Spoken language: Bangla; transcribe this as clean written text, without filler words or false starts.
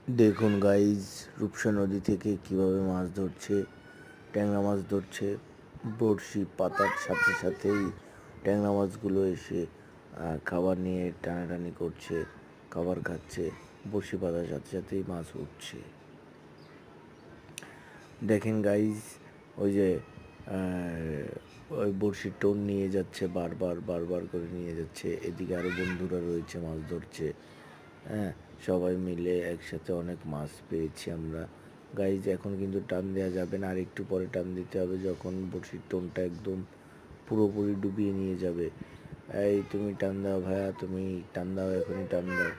দেখুন গাইজ, রূপসা নদী থেকে কিভাবে মাছ ধরছে। ট্যাংরা মাছ ধরছে। বড়শি পাতার সাথে সাথেই ট্যাংরা মাছগুলো এসে খাবার নিয়ে টানাটানি করছে, খাবার খাচ্ছে। বড়শি পাতার সাথে সাথেই মাছ উঠছে। দেখেন গাইজ, ওই যে ওই বড়শির টোন নিয়ে যাচ্ছে, বারবার বারবার করে নিয়ে যাচ্ছে। এদিকে আরও বন্ধুরা রয়েছে, মাছ ধরছে। হ্যাঁ, সবাই মিলে একসাথে অনেক মাছ পেয়েছি আমরা। গাইজ, এখন কিন্তু টান দেওয়া যাবে না, আর একটু পরে টান দিতে হবে, যখন বড়শির টোনটা একদম পুরোপুরি ডুবিয়ে নিয়ে যাবে। এই তুমি টান দাও ভাইয়া, তুমি টান দাও, এখনই টান দাও।